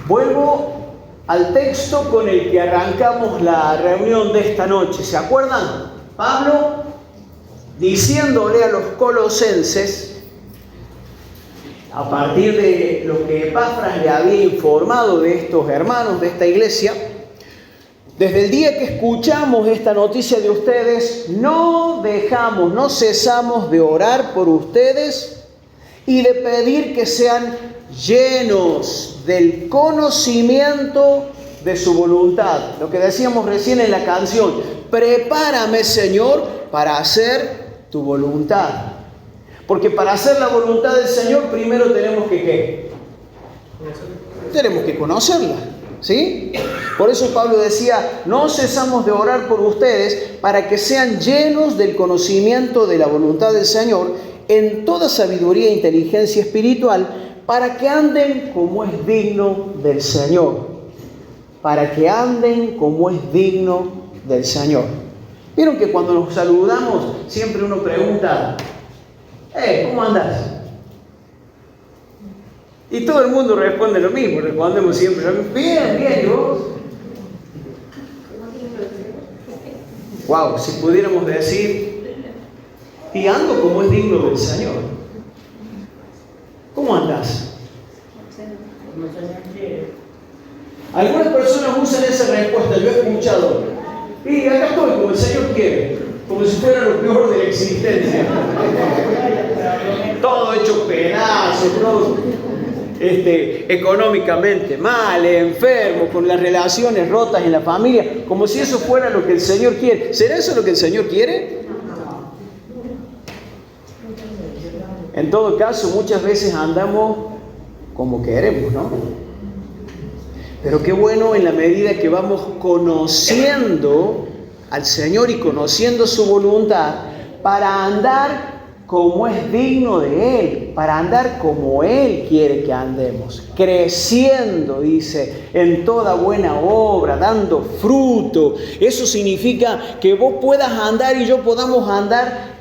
Vuelvo al texto con el que arrancamos la reunión de esta noche. ¿Se acuerdan? Pablo diciéndole a los colosenses, a partir de lo que Epafras le había informado de estos hermanos de esta iglesia, desde el día que escuchamos esta noticia de ustedes, no cesamos de orar por ustedes y de pedir que sean llenos del conocimiento de su voluntad. Lo que decíamos recién en la canción, prepárame, Señor, para hacer tu voluntad. Porque para hacer la voluntad del Señor primero tenemos que ¿qué? Tenemos que conocerla, ¿sí? Por eso Pablo decía, no cesamos de orar por ustedes para que sean llenos del conocimiento de la voluntad del Señor en toda sabiduría e inteligencia espiritual, para que anden como es digno del Señor. Para que anden como es digno del Señor. ¿Vieron que cuando nos saludamos siempre uno pregunta, ¿cómo andás? Y todo el mundo responde lo mismo, respondemos siempre lo mismo. Bien, bien, ¿y vos? Wow, si pudiéramos decir, y ando como es digno del Señor. ¿Cómo andás? Algunas personas usan esa respuesta, yo he escuchado, y acá estoy como el Señor quiere, como si fuera lo peor de la existencia. Todo hecho pedazos, todo económicamente mal, enfermo, con las relaciones rotas en la familia, como si eso fuera lo que el Señor quiere. ¿Será eso lo que el Señor quiere? En todo caso, muchas veces andamos como queremos, ¿no? Pero qué bueno en la medida que vamos conociendo al Señor y conociendo su voluntad para andar como es digno de Él, para andar como Él quiere que andemos, creciendo, dice, en toda buena obra, dando fruto. Eso significa que vos puedas andar y yo podamos andar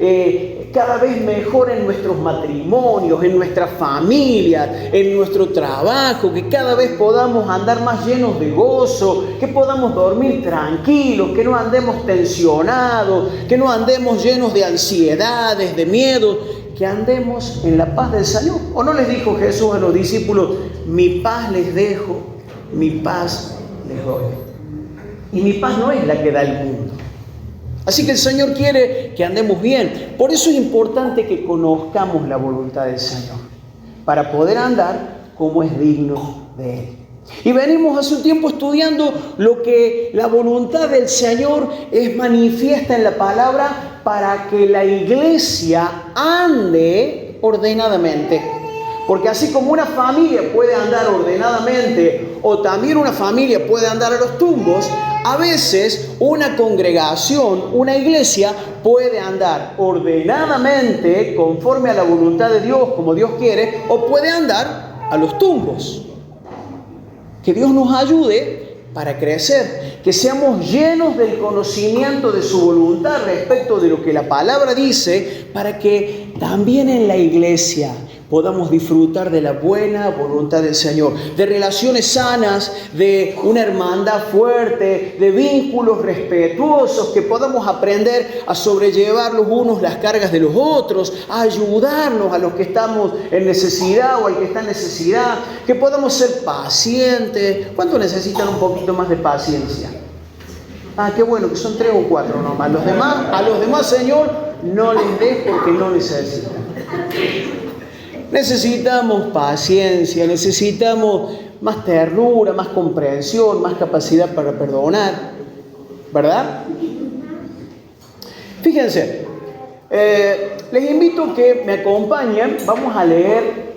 cada vez mejor en nuestros matrimonios, en nuestra familia, en nuestro trabajo, que cada vez podamos andar más llenos de gozo, que podamos dormir tranquilos, que no andemos tensionados, que no andemos llenos de ansiedades, de miedo, que andemos en la paz del Señor. ¿O no les dijo Jesús a los discípulos, mi paz les dejo, mi paz les doy? Y mi paz no es la que da el mundo. Así que el Señor quiere que andemos bien. Por eso es importante que conozcamos la voluntad del Señor, para poder andar como es digno de Él. Y venimos hace un tiempo estudiando lo que la voluntad del Señor es manifiesta en la palabra para que la iglesia ande ordenadamente. Porque así como una familia puede andar ordenadamente, o también una familia puede andar a los tumbos, a veces una congregación, una iglesia puede andar ordenadamente conforme a la voluntad de Dios, como Dios quiere, o puede andar a los tumbos. Que Dios nos ayude para crecer, que seamos llenos del conocimiento de su voluntad respecto de lo que la palabra dice, para que también en la iglesia podamos disfrutar de la buena voluntad del Señor, de relaciones sanas, de una hermandad fuerte, de vínculos respetuosos, que podamos aprender a sobrellevar los unos las cargas de los otros, a ayudarnos a los que estamos en necesidad o al que está en necesidad, que podamos ser pacientes. ¿Cuántos necesitan un poquito más de paciencia? Qué bueno, que son 3 o 4 nomás. A los demás, Señor, no les des porque no necesitan. Necesitamos paciencia, necesitamos más ternura, más comprensión, más capacidad para perdonar, ¿verdad? Fíjense, les invito a que me acompañen. Vamos a leer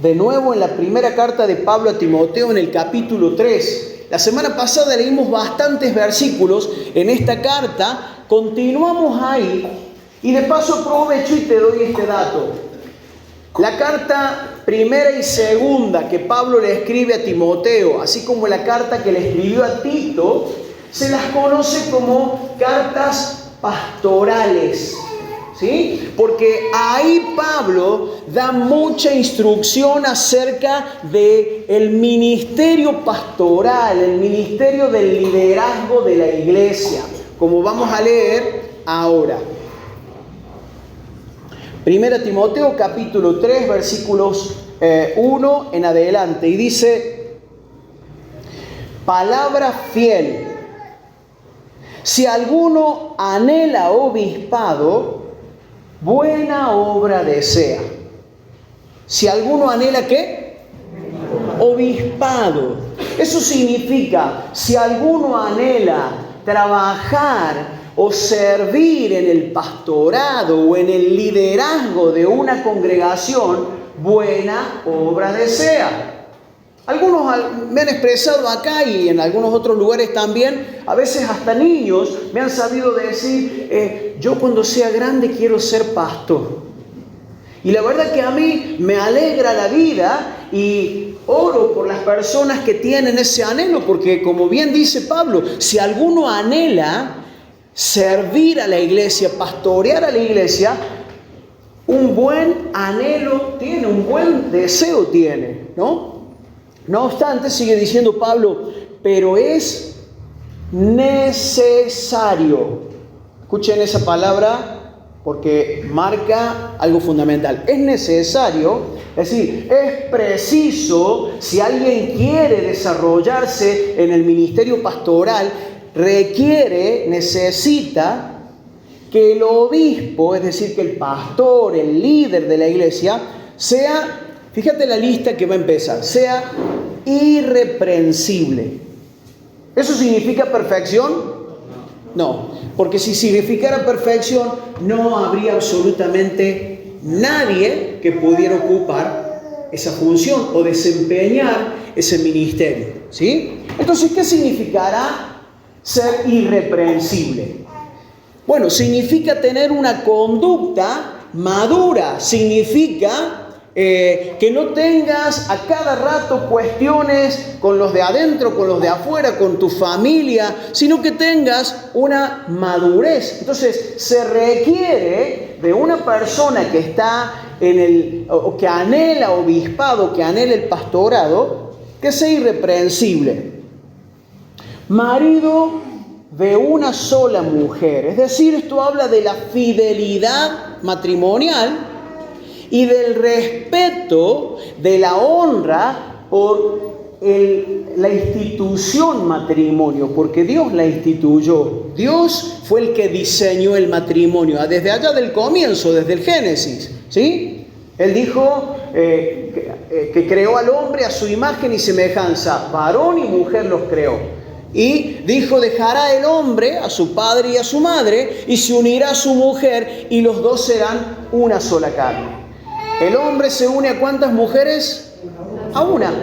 de nuevo en la primera carta de Pablo a Timoteo en el capítulo 3. La semana pasada leímos bastantes versículos en esta carta, continuamos ahí y de paso aprovecho y te doy este dato. La carta primera y segunda que Pablo le escribe a Timoteo, así como la carta que le escribió a Tito, se las conoce como cartas pastorales, ¿sí? Porque ahí Pablo da mucha instrucción acerca del ministerio pastoral, el ministerio del liderazgo de la iglesia, como vamos a leer ahora. 1 Timoteo capítulo 3, versículos 1 en adelante, y dice: palabra fiel. Si alguno anhela obispado, buena obra desea. Si alguno anhela, ¿qué? Obispado. Eso significa, si alguno anhela trabajar o servir en el pastorado o en el liderazgo de una congregación, buena obra desea. Algunos me han expresado acá y en algunos otros lugares también, a veces hasta niños me han sabido decir, yo cuando sea grande quiero ser pastor. Y la verdad que a mí me alegra la vida y oro por las personas que tienen ese anhelo, porque como bien dice Pablo, si alguno anhela servir a la iglesia, pastorear a la iglesia, un buen anhelo tiene, un buen deseo tiene, ¿no? No obstante, sigue diciendo Pablo, pero es necesario. Escuchen esa palabra porque marca algo fundamental. Es necesario, es decir, es preciso, si alguien quiere desarrollarse en el ministerio pastoral, necesita que el obispo, es decir, que el pastor, el líder de la iglesia, sea, fíjate la lista que va a empezar, sea irreprensible. ¿Eso significa perfección? No, porque si significara perfección, no habría absolutamente nadie que pudiera ocupar esa función o desempeñar ese ministerio, ¿sí? Entonces, ¿qué significará ser irreprensible? Bueno, significa tener una conducta madura, significa que no tengas a cada rato cuestiones con los de adentro, con los de afuera, con tu familia, sino que tengas una madurez. Entonces, se requiere de una persona que está o que anhela obispado, que anhela el pastorado, que sea irreprensible. Marido de una sola mujer, es decir, esto habla de la fidelidad matrimonial y del respeto, de la honra por la institución matrimonio, porque Dios la instituyó. Dios fue el que diseñó el matrimonio, desde allá del comienzo, desde el Génesis, ¿sí? Él dijo que creó al hombre a su imagen y semejanza, varón y mujer los creó. Y dijo, dejará el hombre a su padre y a su madre y se unirá a su mujer y los dos serán una sola carne. ¿El hombre se une a cuántas mujeres? A una.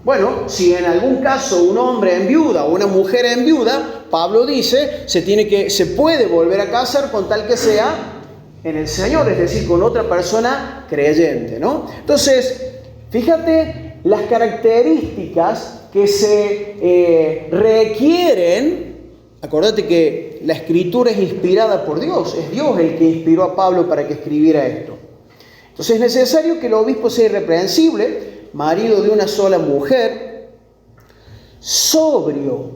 Bueno, si en algún caso un hombre enviuda o una mujer enviuda, Pablo dice, se puede volver a casar con tal que sea en el Señor, es decir, con otra persona creyente, ¿no? Entonces, fíjate las características que se requieren. Acordate que la escritura es inspirada por Dios, es Dios el que inspiró a Pablo para que escribiera esto. Entonces es necesario que el obispo sea irreprensible, marido de una sola mujer, sobrio.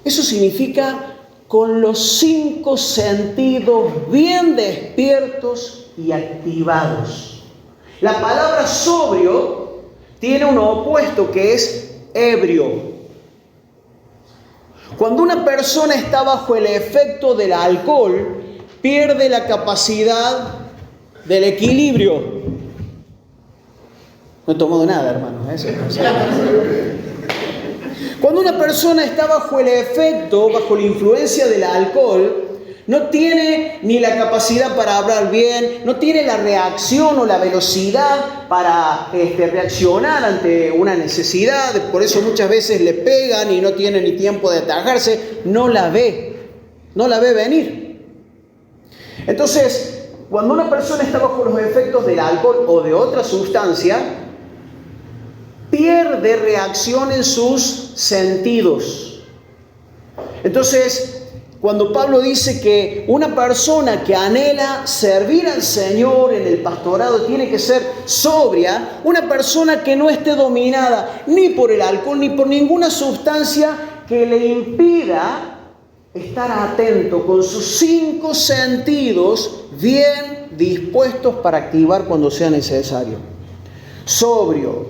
Eso significa con los 5 sentidos bien despiertos y activados. La palabra sobrio tiene un opuesto que es ebrio. Cuando una persona está bajo el efecto del alcohol, pierde la capacidad del equilibrio. No he tomado nada, hermanos. Cuando una persona está bajo el efecto, bajo la influencia del alcohol, no tiene ni la capacidad para hablar bien, no tiene la reacción o la velocidad para reaccionar ante una necesidad. Por eso muchas veces le pegan y no tiene ni tiempo de atajarse. No la ve venir. Entonces, cuando una persona está bajo los efectos del alcohol o de otra sustancia, pierde reacción en sus sentidos. Entonces, cuando Pablo dice que una persona que anhela servir al Señor en el pastorado tiene que ser sobria, una persona que no esté dominada ni por el alcohol ni por ninguna sustancia que le impida estar atento con sus 5 sentidos bien dispuestos para activar cuando sea necesario. Sobrio,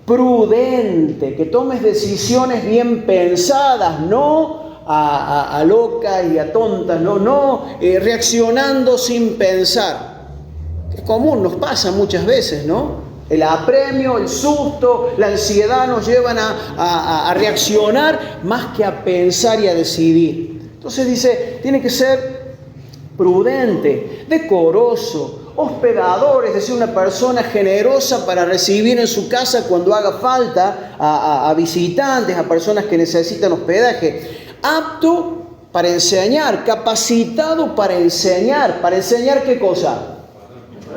prudente, que tomes decisiones bien pensadas, no a locas y a tontas, no reaccionando sin pensar. Es común, nos pasa muchas veces, ¿no? El apremio, el susto, la ansiedad nos llevan a reaccionar más que a pensar y a decidir. Entonces dice, tiene que ser prudente, decoroso, hospedador, es decir, una persona generosa para recibir en su casa cuando haga falta a visitantes, a personas que necesitan hospedaje. Apto para enseñar, capacitado para enseñar. ¿Para enseñar qué cosa?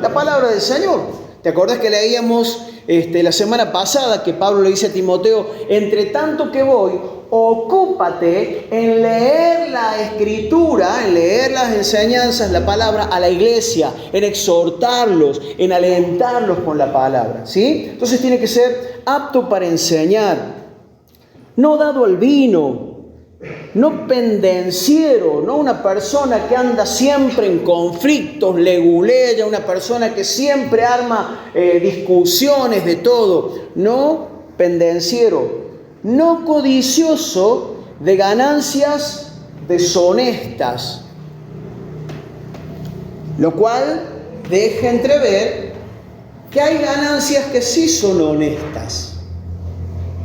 La palabra del Señor. ¿Te acordás que leíamos la semana pasada que Pablo le dice a Timoteo, entre tanto que voy, ocúpate en leer la Escritura, en leer las enseñanzas, la palabra a la iglesia, en exhortarlos, en alentarlos con la palabra, ¿sí? Entonces tiene que ser apto para enseñar, no dado al vino, no pendenciero, no una persona que anda siempre en conflictos, leguleya, una persona que siempre arma discusiones de todo, no pendenciero, no codicioso de ganancias deshonestas, lo cual deja entrever que hay ganancias que sí son honestas,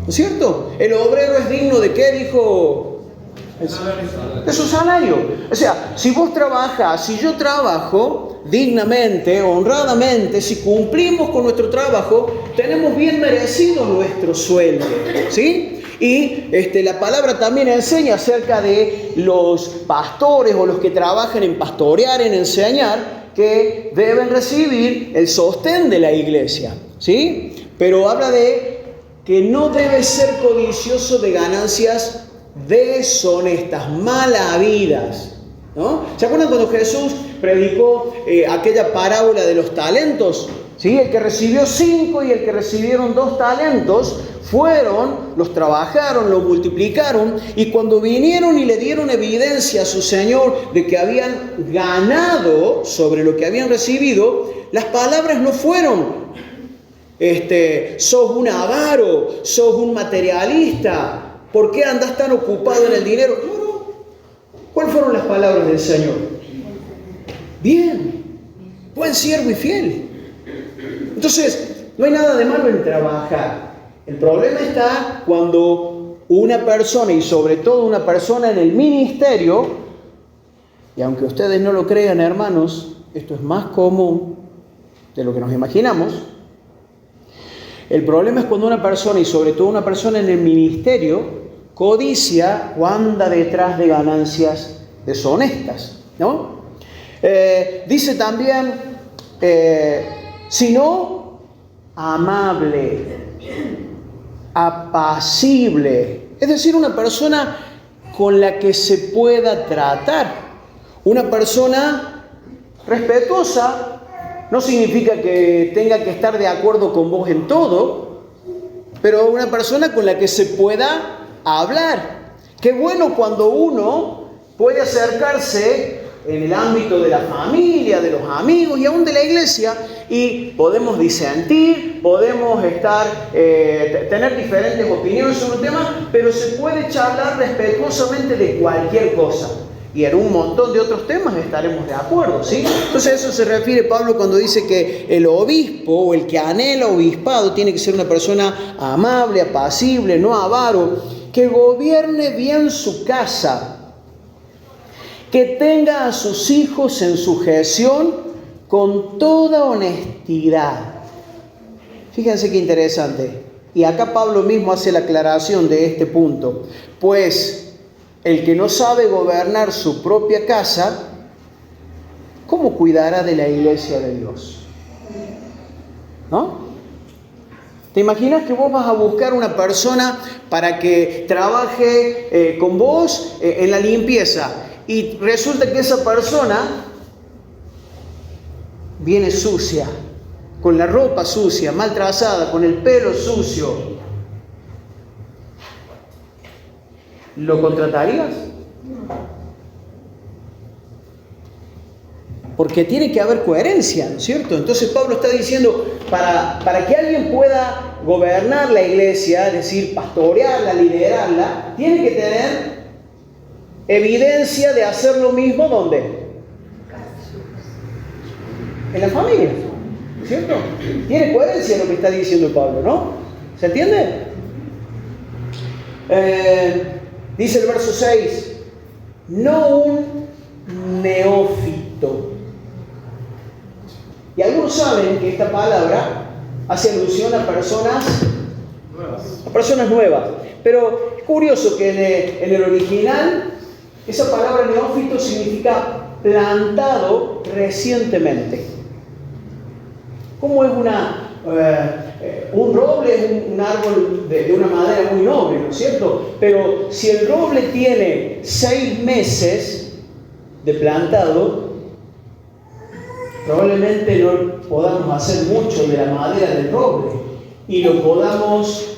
¿no es cierto? El obrero es digno de ¿qué dijo? De su salario. O sea, si vos trabajás, si yo trabajo dignamente, honradamente, si cumplimos con nuestro trabajo, tenemos bien merecido nuestro sueldo, ¿sí? Y la palabra también enseña acerca de los pastores o los que trabajan en pastorear, en enseñar, que deben recibir el sostén de la iglesia, ¿sí? Pero habla de que no debe ser codicioso de ganancias deshonestas, malahabidas, ¿no? ¿Se acuerdan cuando Jesús predicó aquella parábola de los talentos? ¿Sí? El que recibió 5 y el que recibieron 2 talentos los trabajaron, lo multiplicaron, y cuando vinieron y le dieron evidencia a su Señor de que habían ganado sobre lo que habían recibido, las palabras no fueron sos un avaro, sos un materialista, ¿por qué andás tan ocupado en el dinero? No. ¿Cuáles fueron las palabras del Señor? Bien, buen siervo y fiel. Entonces, no hay nada de malo en trabajar. El problema está cuando una persona, y sobre todo una persona en el ministerio, y aunque ustedes no lo crean, hermanos, esto es más común de lo que nos imaginamos. El problema es cuando una persona, y sobre todo una persona en el ministerio, codicia o anda detrás de ganancias deshonestas, ¿no? Dice también, sino amable, apacible, es decir, una persona con la que se pueda tratar, una persona respetuosa. No significa que tenga que estar de acuerdo con vos en todo, pero una persona con la que se pueda hablar. Qué bueno cuando uno puede acercarse en el ámbito de la familia, de los amigos y aún de la iglesia, y podemos disentir, podemos tener diferentes opiniones sobre un tema, pero se puede charlar respetuosamente de cualquier cosa. Y en un montón de otros temas estaremos de acuerdo, ¿sí? Entonces a eso se refiere Pablo cuando dice que el obispo o el que anhela obispado tiene que ser una persona amable, apacible, no avaro, que gobierne bien su casa, que tenga a sus hijos en sujeción con toda honestidad. Fíjense qué interesante. Y acá Pablo mismo hace la aclaración de este punto. Pues el que no sabe gobernar su propia casa, ¿cómo cuidará de la iglesia de Dios? ¿No? ¿Te imaginas que vos vas a buscar una persona para que trabaje con vos en la limpieza y resulta que esa persona viene sucia, con la ropa sucia, mal trazada, con el pelo sucio? ¿Lo contratarías? Porque tiene que haber coherencia, ¿no es cierto? Entonces Pablo está diciendo, para que alguien pueda gobernar la iglesia, es decir, pastorearla, liderarla, tiene que tener evidencia de hacer lo mismo, ¿dónde? En la familia, ¿no es cierto? Tiene coherencia lo que está diciendo Pablo, ¿no? ¿Se entiende? Dice el verso 6, no un neófito. Y algunos saben que esta palabra hace alusión a personas nuevas. Pero es curioso que en el original esa palabra neófito significa plantado recientemente. ¿Cómo es un roble? Es un árbol de una madera muy noble, ¿no es cierto? Pero si el roble tiene 6 meses de plantado, probablemente no podamos hacer mucho de la madera del roble y lo podamos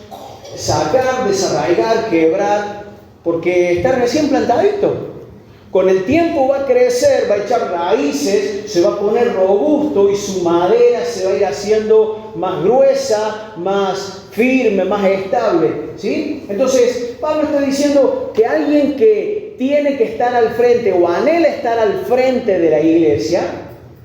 sacar, desarraigar, quebrar, porque está recién plantadito. Con el tiempo va a crecer, va a echar raíces, se va a poner robusto y su madera se va a ir haciendo más gruesa, más firme, más estable, ¿sí? Entonces, Pablo está diciendo que alguien que tiene que estar al frente o anhela estar al frente de la iglesia,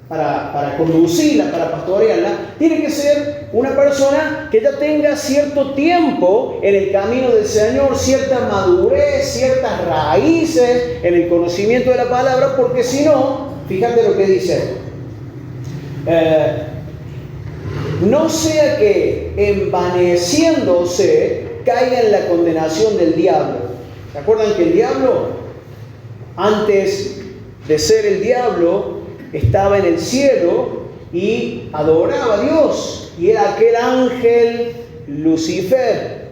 para conducirla, para pastorearla, tiene que ser una persona que ya tenga cierto tiempo en el camino del Señor, cierta madurez, ciertas raíces en el conocimiento de la palabra, porque si no, fíjate lo que dice, no sea que envaneciéndose caiga en la condenación del diablo. ¿Se acuerdan que el diablo, antes de ser el diablo, estaba en el cielo y adoraba a Dios, y era aquel ángel Lucifer?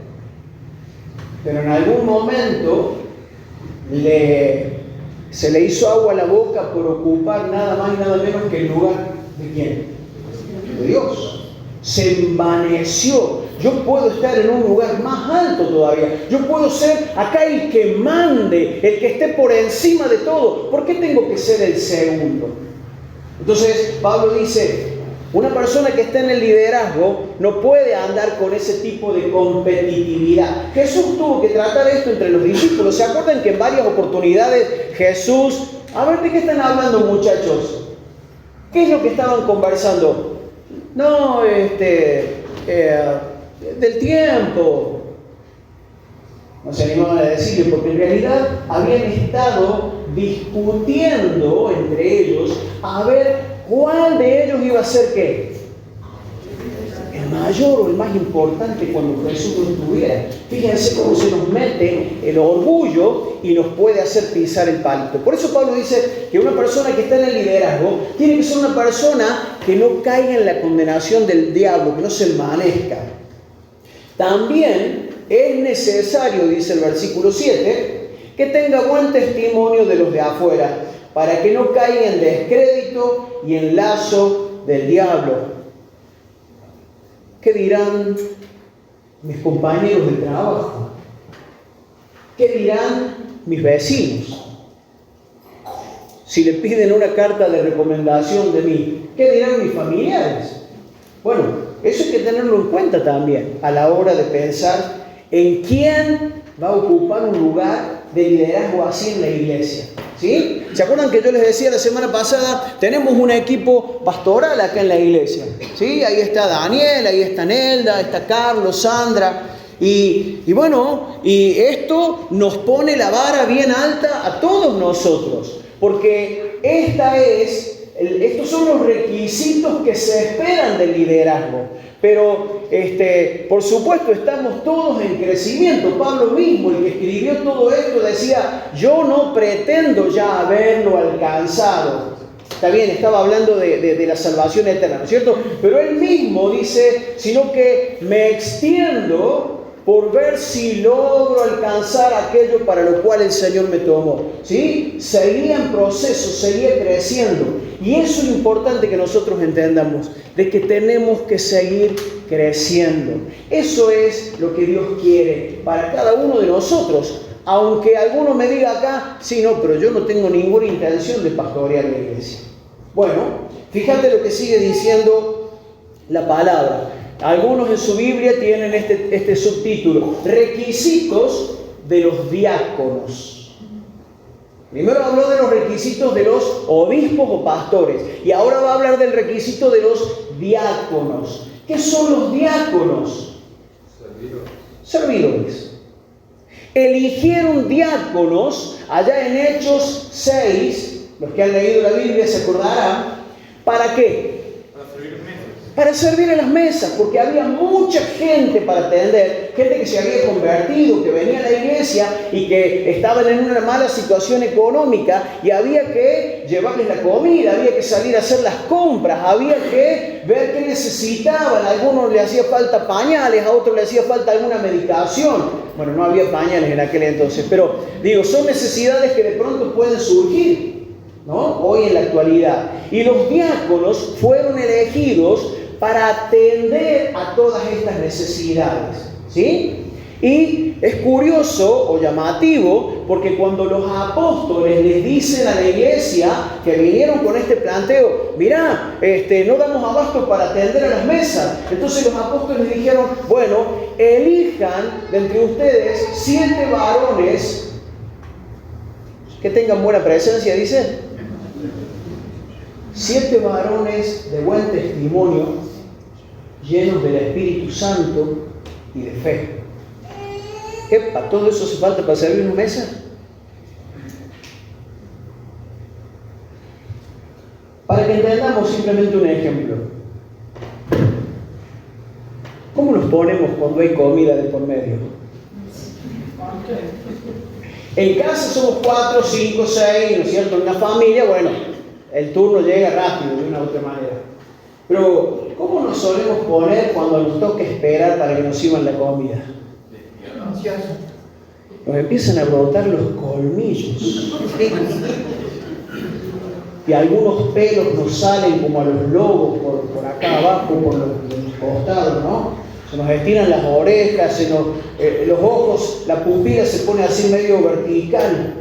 Pero en algún momento se le hizo agua a la boca por ocupar nada más y nada menos que el lugar de ¿quién? De Dios. Se envaneció. Yo puedo estar en un lugar más alto todavía. Yo puedo ser acá el que mande, el que esté por encima de todo. ¿Por qué tengo que ser el segundo? Entonces Pablo dice, una persona que está en el liderazgo no puede andar con ese tipo de competitividad. Jesús tuvo que tratar esto entre los discípulos. ¿Se acuerdan que en varias oportunidades Jesús... A ver, ¿de qué están hablando, muchachos? ¿Qué es lo que estaban conversando? No, del tiempo. No se animaban a decirle, porque en realidad habían estado discutiendo entre ellos a ver cuál de ellos iba a ser ¿qué? El mayor o el más importante cuando Jesús no estuviera. Fíjense cómo se nos mete el orgullo y nos puede hacer pisar el palito. Por eso Pablo dice que una persona que está en el liderazgo tiene que ser una persona que no caiga en la condenación del diablo, que no se envanezca. También es necesario, dice el versículo 7, que tenga buen testimonio de los de afuera, para que no caiga en descrédito y en lazo del diablo. ¿Qué dirán mis compañeros de trabajo? ¿Qué dirán mis vecinos? Si le piden una carta de recomendación de mí, ¿qué dirán mis familiares? Bueno, eso hay que tenerlo en cuenta también a la hora de pensar en quién va a ocupar un lugar de liderazgo así en la iglesia, ¿sí? ¿Se acuerdan que yo les decía la semana pasada? Tenemos un equipo pastoral acá en la iglesia, ¿sí? Ahí está Daniel, ahí está Nelda, está Carlos, Sandra, y bueno, y esto nos pone la vara bien alta a todos nosotros, porque estos son los requisitos que se esperan del liderazgo. Pero, por supuesto, estamos todos en crecimiento. Pablo mismo, el que escribió todo esto, decía, yo no pretendo ya haberlo alcanzado. está bien, estaba hablando de la salvación eterna, ¿no es cierto? Pero él mismo dice, sino que me extiendo por ver si logro alcanzar aquello para lo cual el Señor me tomó. ¿Sí? Seguía en proceso, seguía creciendo. Y eso es importante que nosotros entendamos, de que tenemos que seguir creciendo. Eso es lo que Dios quiere para cada uno de nosotros. Aunque alguno me diga acá, sí, no, pero yo no tengo ninguna intención de pastorear la iglesia. Bueno, fíjate lo que sigue diciendo la palabra. Algunos en su Biblia tienen este subtítulo: requisitos de los diáconos. Primero habló de los requisitos de los obispos o pastores, y ahora va a hablar del requisito de los diáconos. ¿Qué son los diáconos? Servidores. Eligieron diáconos allá en Hechos 6, los que han leído la Biblia se acordarán. ¿Para qué? Para servir en las mesas, porque había mucha gente para atender, gente que se había convertido, que venía a la iglesia y que estaban en una mala situación económica, y había que llevarles la comida, había que salir a hacer las compras, había que ver qué necesitaban. A algunos les hacía falta pañales, a otros les hacía falta alguna medicación. Bueno, no había pañales en aquel entonces, pero digo, son necesidades que de pronto pueden surgir, ¿no? Hoy en la actualidad. Y los diáconos fueron elegidos para atender a todas estas necesidades, ¿sí? Y es curioso o llamativo, porque cuando los apóstoles les dicen a la iglesia que vinieron con este planteo, mirá, no damos abasto para atender a las mesas. Entonces los apóstoles dijeron, bueno, elijan de entre ustedes 7 varones que tengan buena presencia, dice. 7 varones de buen testimonio, llenos del Espíritu Santo y de fe. ¿Epa, todo eso hace falta para servir una mesa? Para que entendamos simplemente un ejemplo. ¿Cómo nos ponemos cuando hay comida de por medio? En casa somos 4, 5, 6, ¿no es cierto? En una familia, bueno, el turno llega rápido de una u otra manera. Pero, ¿cómo nos solemos poner cuando nos toca esperar para que nos sirvan la comida? Nos empiezan a brotar los colmillos. Y algunos pelos nos salen como a los lobos por acá abajo, por los costados, ¿no? Se nos estiran las orejas, los ojos, la pupila se pone así medio vertical.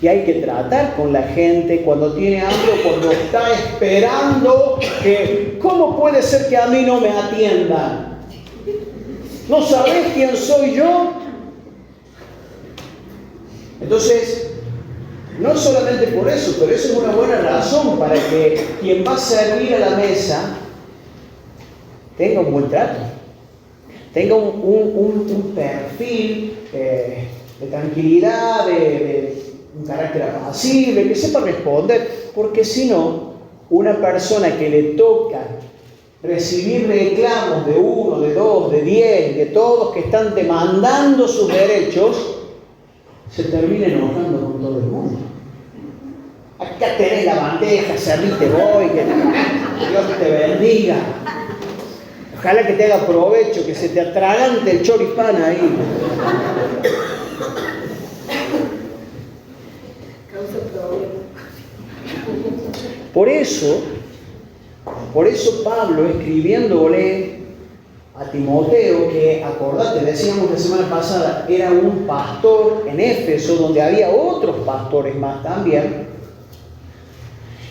Y hay que tratar con la gente cuando tiene hambre o cuando está esperando que, ¿cómo puede ser que a mí no me atiendan? ¿No sabés quién soy yo? Entonces, no solamente por eso, pero eso es una buena razón para que quien va a servir a la mesa tenga un buen trato, tenga un perfil de tranquilidad, de un carácter apacible, que sepa responder, porque si no, una persona que le toca recibir reclamos de 1, de 2, de 10, de todos que están demandando sus derechos, se termina enojando con todo el mundo. Acá tenés la bandeja, serviste voy, que Dios te bendiga. Ojalá que te haga provecho, que se te atragante el choripán ahí. Por eso Pablo, escribiéndole a Timoteo, que acordate, decíamos la semana pasada, era un pastor en Éfeso, donde había otros pastores más también,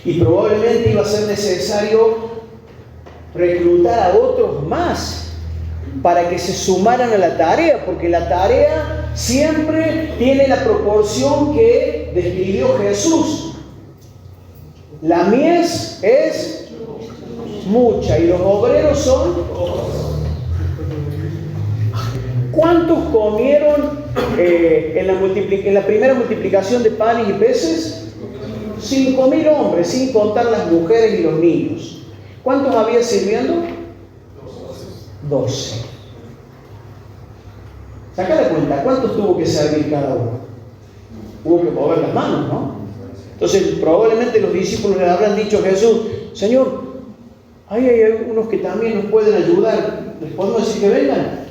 y probablemente iba a ser necesario reclutar a otros más para que se sumaran a la tarea, porque la tarea siempre tiene la proporción que describió Jesús. La mies es mucha y los obreros son pocos. ¿Cuántos comieron en la primera multiplicación de panes y peces? 5.000 hombres, sin contar las mujeres y los niños. ¿Cuántos había sirviendo? 12. Saca la cuenta, ¿cuántos tuvo que servir cada uno? Hubo que mover las manos, ¿no? Entonces probablemente los discípulos le habrán dicho a Jesús: Señor, ahí hay algunos que también nos pueden ayudar, ¿les podemos decir que vengan?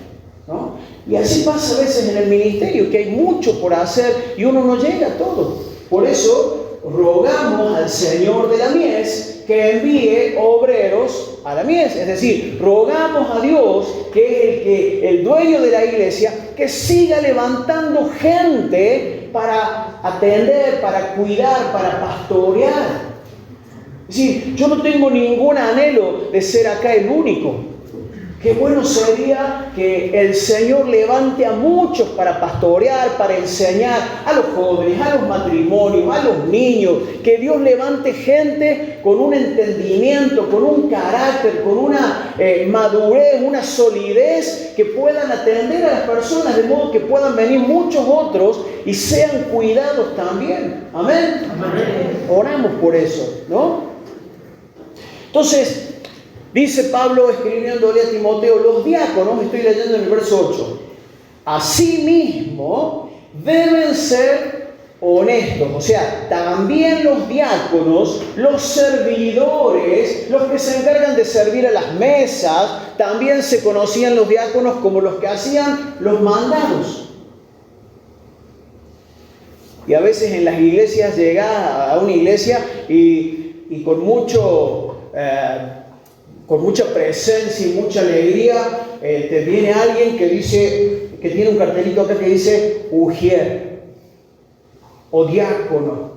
¿No? Y así pasa a veces en el ministerio, que hay mucho por hacer y uno no llega a todo. Por eso rogamos al Señor de la mies que envíe obreros a la mies. Es decir, rogamos a Dios, que es el dueño de la iglesia, que siga levantando gente para atender, para cuidar, para pastorear. Es decir, yo no tengo ningún anhelo de ser acá el único. Qué bueno sería que el Señor levante a muchos para pastorear, para enseñar a los jóvenes, a los matrimonios, a los niños. Que Dios levante gente con un entendimiento, con un carácter, con una madurez, una solidez, que puedan atender a las personas de modo que puedan venir muchos otros y sean cuidados también. Amén. Amén. Oramos por eso, ¿no? Entonces, dice Pablo escribiéndole a Timoteo: los diáconos, estoy leyendo en el verso 8, asimismo deben ser honestos. O sea, también los diáconos, los servidores, los que se encargan de servir a las mesas, también se conocían los diáconos como los que hacían los mandados. Y a veces en las iglesias llegás a una iglesia y con mucha presencia y mucha alegría, te viene alguien que dice, que tiene un cartelito acá que dice ujier, o diácono,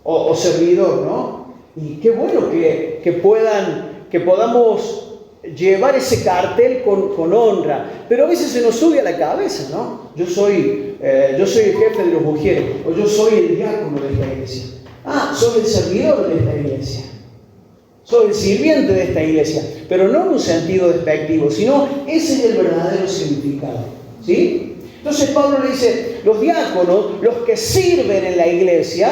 o servidor, ¿no? Y qué bueno que podamos llevar ese cartel con honra, pero a veces se nos sube a la cabeza, ¿no? Yo soy el jefe de los ujieres, o yo soy el diácono de esta iglesia. Ah, soy el servidor de esta iglesia. Soy el sirviente de esta iglesia, pero no en un sentido despectivo, sino ese es el verdadero significado, ¿sí? Entonces Pablo le dice: los diáconos, los que sirven en la iglesia,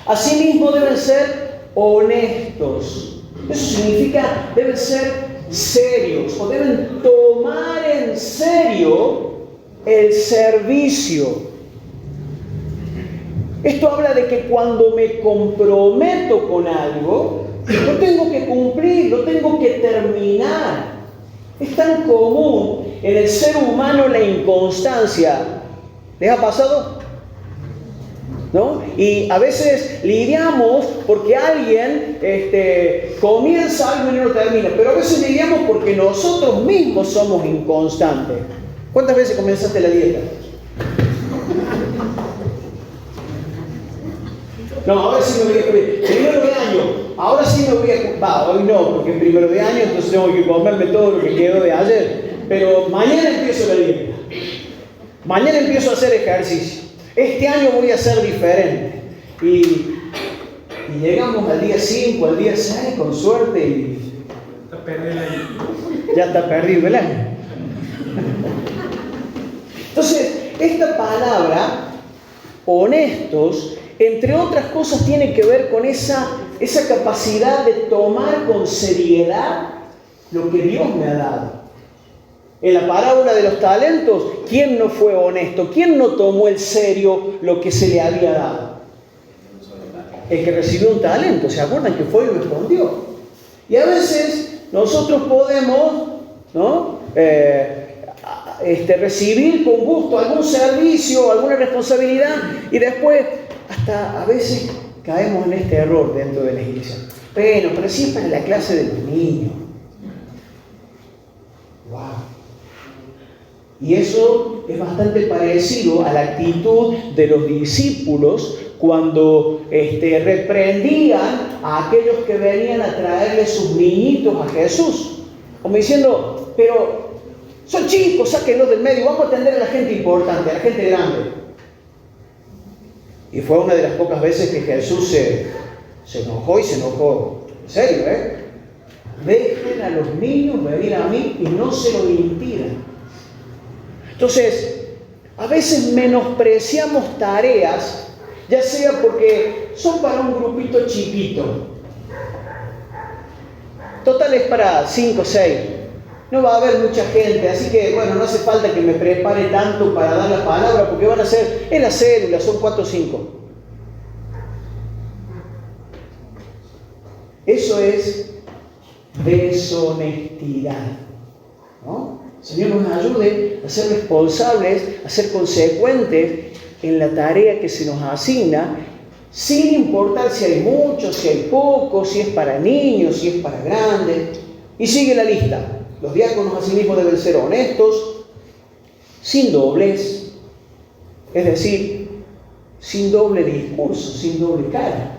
asimismo deben ser honestos. Eso significa, deben ser serios, o deben tomar en serio el servicio. Esto habla de que cuando me comprometo con algo, lo tengo que cumplir, lo tengo que terminar. Es tan común en el ser humano la inconstancia. ¿Les ha pasado? ¿No? Y a veces lidiamos porque alguien comienza algo y no lo termina, pero a veces lidiamos porque nosotros mismos somos inconstantes. ¿Cuántas veces comenzaste la dieta? No, ahora sí me voy a comer. Primero de año, ahora sí me voy a comer. Hoy no, porque es primero de año, entonces tengo que comerme todo lo que quedó de ayer. Pero mañana empiezo la dieta. Mañana empiezo a hacer ejercicio. Este año voy a ser diferente. Y llegamos al día 5, al día 6, con suerte, y Está perdido el año. Ya está perdido el año. Entonces, esta palabra, honestos, entre otras cosas, tiene que ver con esa capacidad de tomar con seriedad lo que Dios me ha dado. En la parábola de los talentos, ¿quién no fue honesto? ¿Quién no tomó en serio lo que se le había dado? El que recibió un talento. ¿Se acuerdan que fue y respondió? Y a veces nosotros podemos, ¿no?, recibir con gusto algún servicio, alguna responsabilidad, y después hasta a veces caemos en este error dentro de la iglesia. Bueno, pero siempre en la clase de los niños. ¡Wow! Y eso es bastante parecido a la actitud de los discípulos cuando reprendían a aquellos que venían a traerle sus niñitos a Jesús. Como diciendo, pero son chicos, sáquenlos del medio, vamos a atender a la gente importante, a la gente grande. Y fue una de las pocas veces que Jesús se enojó, y se enojó en serio, Dejen a los niños venir a mí y no se lo impidan. Entonces, a veces menospreciamos tareas, ya sea porque son para un grupito chiquito. Total es para 5 o 6. No va a haber mucha gente, así que bueno, no hace falta que me prepare tanto para dar la palabra, porque van a ser en la célula, son 4 o 5. Eso es deshonestidad, ¿no? El Señor nos ayude a ser responsables, a ser consecuentes en la tarea que se nos asigna, sin importar si hay mucho, si hay poco, si es para niños, si es para grandes. Y sigue la lista. Los diáconos asimismo deben ser honestos, sin doblez, es decir, sin doble discurso, sin doble cara.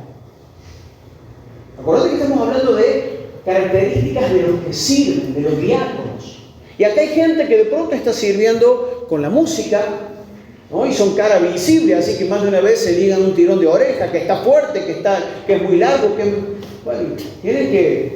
Acuérdate que estamos hablando de características de los que sirven, de los diáconos. Y acá hay gente que de pronto está sirviendo con la música, ¿no? Y son cara visible, así que más de una vez se ligan un tirón de oreja, que está fuerte, que es muy largo, bueno, tienen que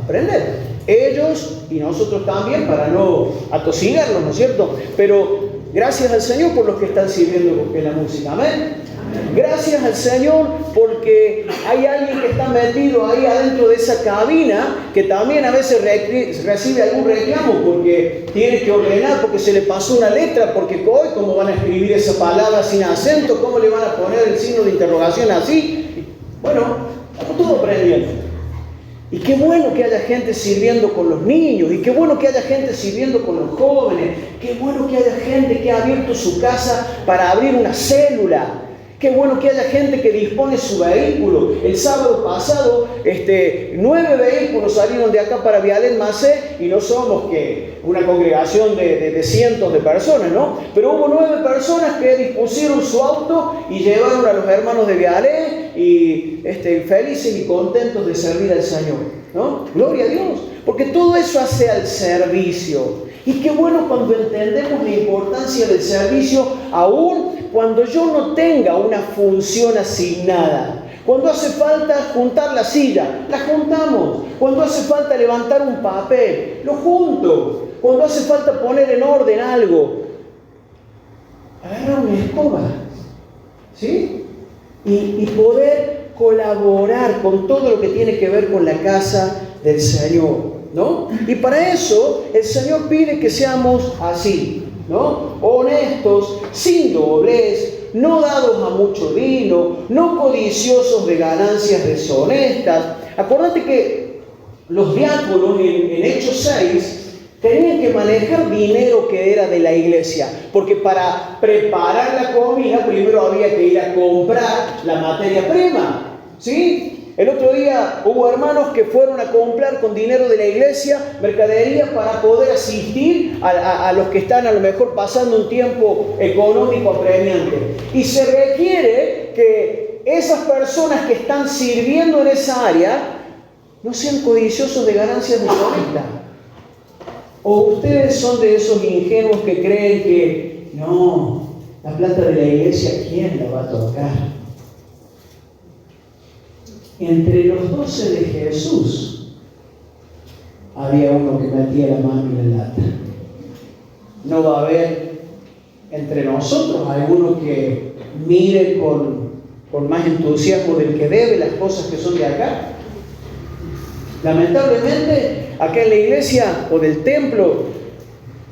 aprender. Ellos y nosotros también, para no atosigarlos, ¿no es cierto? Pero gracias al Señor por los que están sirviendo en la música, amén. Gracias al Señor porque hay alguien que está metido ahí adentro de esa cabina que también a veces recibe algún reclamo porque tiene que ordenar, porque se le pasó una letra, porque hoy cómo van a escribir esa palabra sin acento, cómo le van a poner el signo de interrogación así. Bueno, estamos todos aprendiendo. Y qué bueno que haya gente sirviendo con los niños, y qué bueno que haya gente sirviendo con los jóvenes, qué bueno que haya gente que ha abierto su casa para abrir una célula. Qué bueno que haya gente que dispone su vehículo. El sábado pasado, 9 vehículos salieron de acá para Vialén Macé, y no somos que una congregación de cientos de personas, ¿no? Pero hubo 9 personas que dispusieron su auto y llevaron a los hermanos de Vialén y felices y contentos de servir al Señor, ¿no? Gloria a Dios, porque todo eso hace al servicio. Y qué bueno cuando entendemos la importancia del servicio, aún cuando yo no tenga una función asignada. Cuando hace falta juntar la silla, la juntamos. Cuando hace falta levantar un papel, lo junto. Cuando hace falta poner en orden algo, agarrar una escoba, ¿sí? Y poder colaborar con todo lo que tiene que ver con la casa del Señor, ¿no? Y para eso el Señor pide que seamos así, ¿no? Honestos, sin doblez, no dados a mucho vino, no codiciosos de ganancias deshonestas. Acuérdate que los diáconos en Hechos 6 tenían que manejar dinero que era de la iglesia, porque para preparar la comida primero había que ir a comprar la materia prima, ¿sí? El otro día hubo hermanos que fueron a comprar con dinero de la iglesia mercadería para poder asistir a los que están a lo mejor pasando un tiempo económico apremiante. Y se requiere que esas personas que están sirviendo en esa área no sean codiciosos de ganancias deshonestas. ¿O ustedes son de esos ingenuos que creen que no, la plata de la iglesia, ¿quién la va a tocar? Entre los 12 de Jesús había uno que metía la mano en la lata. No va a haber entre nosotros alguno que mire con más entusiasmo del que debe las cosas que son de acá. Lamentablemente, acá en la iglesia o del templo,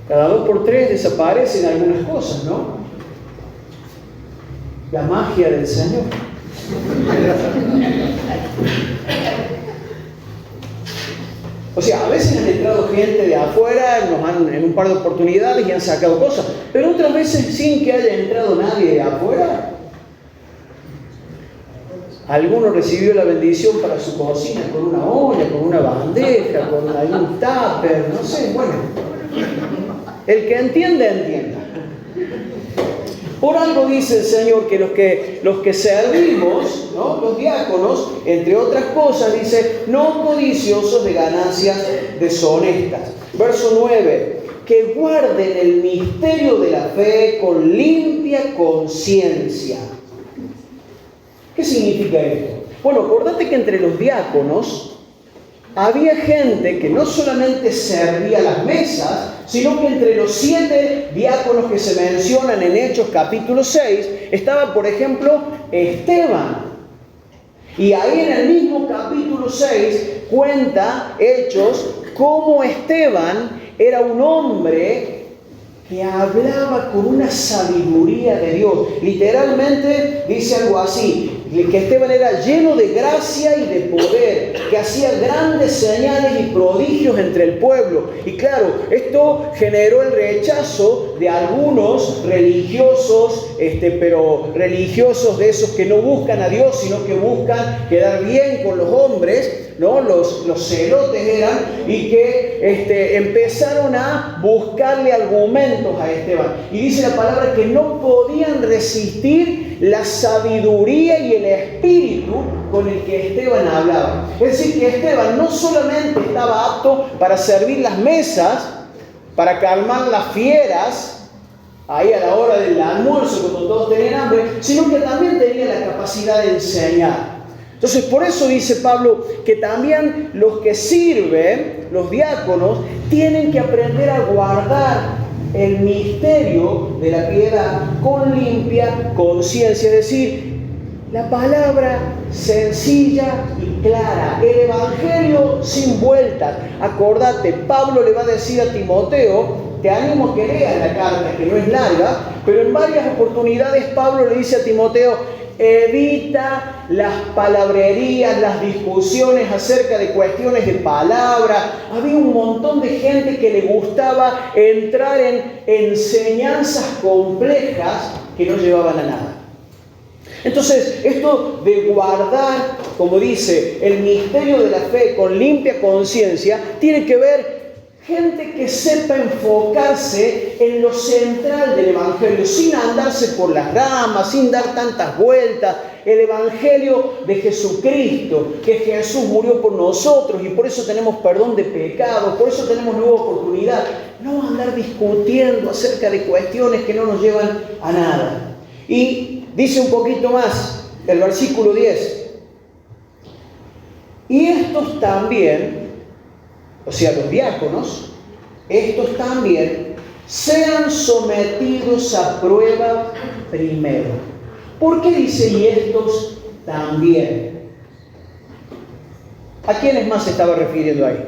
cada 2 por 3 desaparecen algunas cosas, ¿no? La magia del Señor. O sea, a veces han entrado gente de afuera, en un par de oportunidades y han sacado cosas, pero otras veces sin que haya entrado nadie de afuera. Alguno recibió la bendición para su cocina con una olla, con una bandeja, con algún tupper, no sé, bueno. El que entiende, entienda. Por algo dice el Señor que los que servimos, ¿no? Los diáconos, entre otras cosas, dice, no codiciosos de ganancias deshonestas. Verso 9, que guarden el misterio de la fe con limpia conciencia. ¿Qué significa esto? Bueno, acordate que entre los diáconos había gente que no solamente servía las mesas, sino que entre los 7 diáconos que se mencionan en Hechos capítulo 6, estaba, por ejemplo, Esteban. Y ahí en el mismo capítulo 6 cuenta Hechos cómo Esteban era un hombre que hablaba con una sabiduría de Dios. Literalmente dice algo así: que Esteban era lleno de gracia y de poder, que hacía grandes señales y prodigios entre el pueblo. Y claro, esto generó el rechazo de algunos religiosos, pero religiosos de esos que no buscan a Dios, sino que buscan quedar bien con los hombres, ¿no? Los celotes eran, y que empezaron a buscarle argumentos a Esteban. Y dice la palabra que no podían resistir la sabiduría y el espíritu con el que Esteban hablaba. Es decir, que Esteban no solamente estaba apto para servir las mesas, para calmar las fieras, ahí a la hora del almuerzo cuando todos tenían hambre, sino que también tenía la capacidad de enseñar. Entonces, por eso dice Pablo que también los que sirven, los diáconos, tienen que aprender a guardar el misterio de la piedad con limpia conciencia. Es decir, la palabra sencilla y clara, el evangelio sin vueltas. Acordate, Pablo le va a decir a Timoteo, te animo a que leas la carta, que no es larga, pero en varias oportunidades Pablo le dice a Timoteo, evita las palabrerías, las discusiones acerca de cuestiones de palabra. Había un montón de gente que le gustaba entrar en enseñanzas complejas que no llevaban a nada. Entonces, esto de guardar, como dice, el misterio de la fe con limpia conciencia, tiene que ver gente que sepa enfocarse en lo central del Evangelio, sin andarse por las ramas, sin dar tantas vueltas. El Evangelio de Jesucristo, que Jesús murió por nosotros y por eso tenemos perdón de pecados, por eso tenemos nueva oportunidad. No andar discutiendo acerca de cuestiones que no nos llevan a nada. Y dice un poquito más, el versículo 10. Y estos también, o sea, los diáconos, estos también sean sometidos a prueba primero. ¿Por qué dice y estos también? ¿A quiénes más se estaba refiriendo ahí?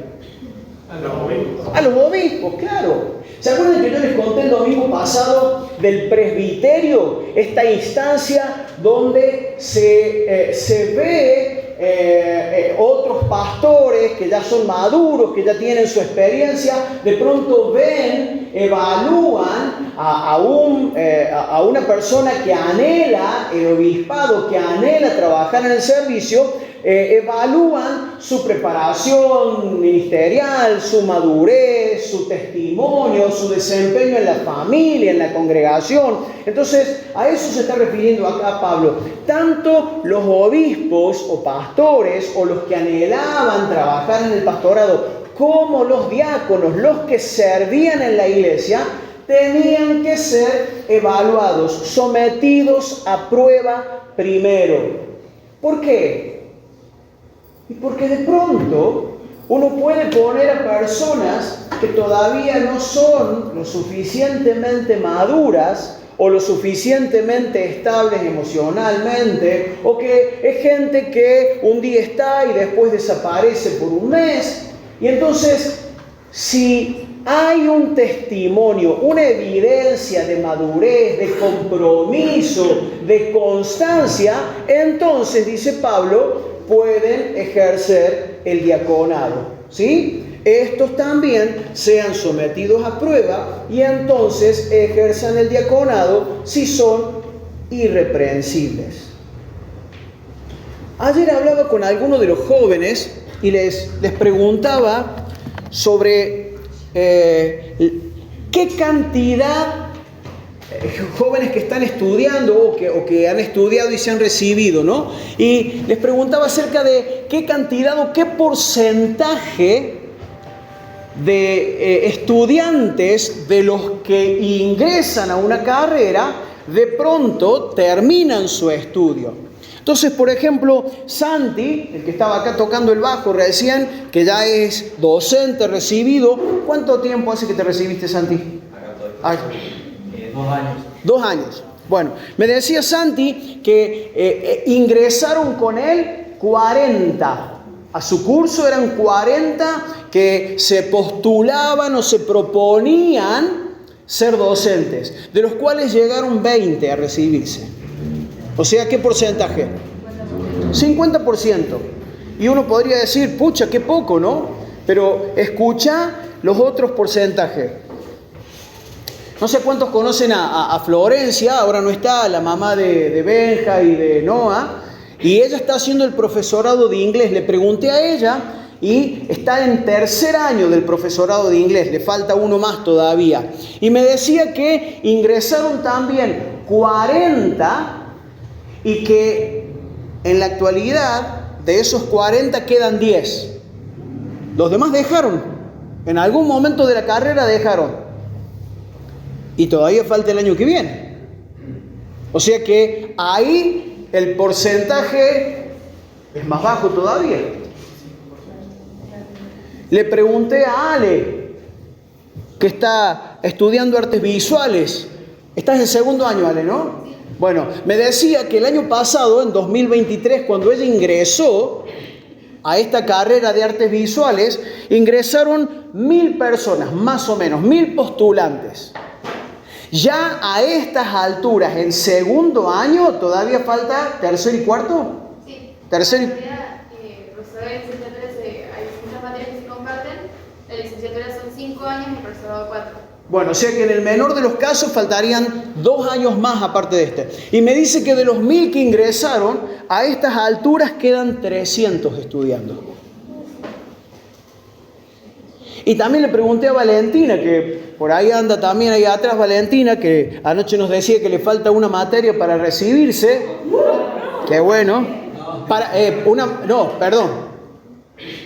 A los obispos. A los obispos, claro. ¿Se acuerdan que yo les conté el domingo pasado del presbiterio? Esta instancia donde se ve otros pastores que ya son maduros, que ya tienen su experiencia, de pronto ven, evalúan a una persona que anhela el obispado, que anhela trabajar en el servicio, evalúan su preparación ministerial, su madurez, su testimonio, su desempeño en la familia, en la congregación. Entonces, a eso se está refiriendo acá Pablo. Tanto los obispos o pastores o los que anhelaban trabajar en el pastorado, como los diáconos, los que servían en la iglesia, tenían que ser evaluados, sometidos a prueba primero. ¿Por qué? Y porque de pronto uno puede poner a personas que todavía no son lo suficientemente maduras o lo suficientemente estables emocionalmente, o que es gente que un día está y después desaparece por un mes. Y entonces, si hay un testimonio, una evidencia de madurez, de compromiso, de constancia, entonces, dice Pablo, pueden ejercer el diaconado, ¿sí? Estos también sean sometidos a prueba y entonces ejerzan el diaconado si son irreprensibles. Ayer hablaba con algunos de los jóvenes y les preguntaba sobre qué cantidad jóvenes que están estudiando o que han estudiado y se han recibido, ¿no? Y les preguntaba acerca de qué cantidad o qué porcentaje de estudiantes de los que ingresan a una carrera de pronto terminan su estudio. Entonces, por ejemplo, Santi, el que estaba acá tocando el bajo recién, que ya es docente recibido, ¿cuánto tiempo hace que te recibiste, Santi? Acá estoy. 2 años. 2 años. Bueno, me decía Santi que ingresaron con él 40. A su curso eran 40 que se postulaban o se proponían ser docentes, de los cuales llegaron 20 a recibirse. O sea, ¿qué porcentaje? 50%. Y uno podría decir, pucha, qué poco, ¿no? Pero escucha los otros porcentajes. No sé cuántos conocen a Florencia, ahora no está, la mamá de Benja y de Noah, y ella está haciendo el profesorado de inglés. Le pregunté a ella y está en tercer año del profesorado de inglés, le falta uno más todavía. Y me decía que ingresaron también 40 y que en la actualidad de esos 40 quedan 10. Los demás dejaron. En algún momento de la carrera dejaron. Y todavía falta el año que viene. O sea que ahí el porcentaje es más bajo todavía. Le pregunté a Ale, que está estudiando artes visuales. Estás en segundo año, Ale, ¿no? Bueno, me decía que el año pasado, en 2023, cuando ella ingresó a esta carrera de artes visuales, ingresaron 1.000 personas, más o menos, 1.000 postulantes. Ya a estas alturas, en segundo año, ¿todavía falta tercer y cuarto? Sí. Tercer y... Profesora de licenciaturas, hay muchas materias que se comparten. La licenciatura son 5 años y el profesorado 4. Bueno, o sea que en el menor de los casos faltarían 2 años más aparte de este. Y me dice que de los 1.000 que ingresaron, a estas alturas quedan 300 estudiando. Y también le pregunté a Valentina, que por ahí anda también ahí atrás Valentina, que anoche nos decía que le falta una materia para recibirse. Qué bueno. No, perdón.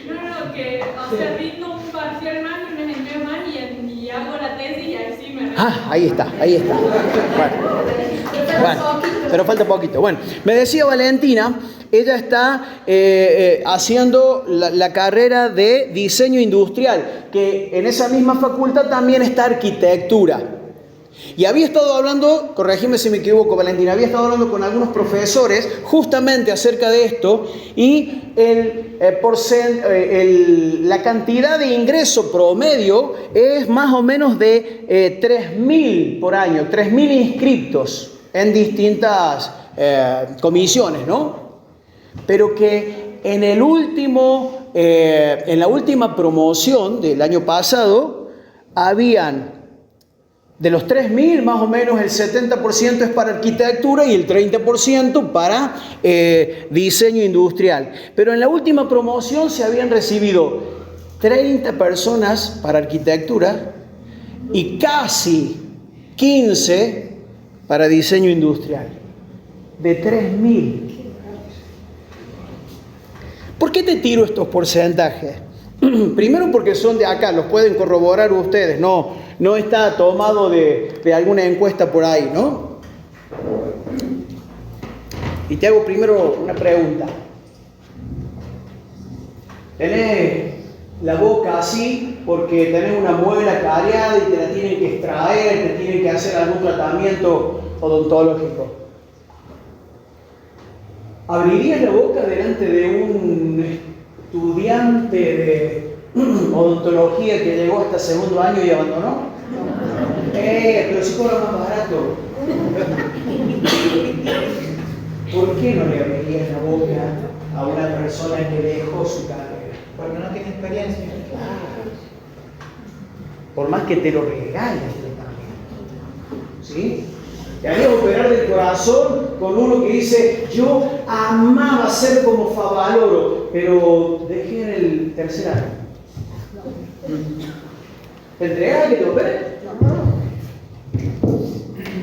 No, que, o sea, rindo un parcial más y un envío más y hago la tesis y así me... Ah, ahí está. Bueno, pero falta poquito. Bueno, me decía Valentina, ella está haciendo la carrera de diseño industrial, que en esa misma facultad también está arquitectura. Y había estado hablando, corregime si me equivoco, Valentina, había estado hablando con algunos profesores justamente acerca de esto y la cantidad de ingreso promedio es más o menos de 3.000 por año, 3.000 inscriptos en distintas comisiones, ¿no? Pero que en la última promoción del año pasado habían... De los 3.000, más o menos el 70% es para arquitectura y el 30% para diseño industrial. Pero en la última promoción se habían recibido 30 personas para arquitectura y casi 15 para diseño industrial. De 3.000. ¿Por qué te tiro estos porcentajes? Primero porque son de acá, los pueden corroborar ustedes, no está tomado de alguna encuesta por ahí, ¿no? Y te hago primero una pregunta. ¿Tenés la boca así porque tenés una muela cariada y te la tienen que extraer, te tienen que hacer algún tratamiento odontológico? ¿Abrirías la boca delante de un estudiante de odontología que llegó hasta segundo año y abandonó? Pero si cobra más barato. ¿Por qué no le abrirías la boca a una persona que dejó su carrera? Porque no tiene experiencia. Claro. Por más que te lo regales también. ¿Sí? Te harías operar del corazón con uno que dice, yo amaba ser como Favaloro, pero dejé en el tercer año. ¿Te entregas a que te opere?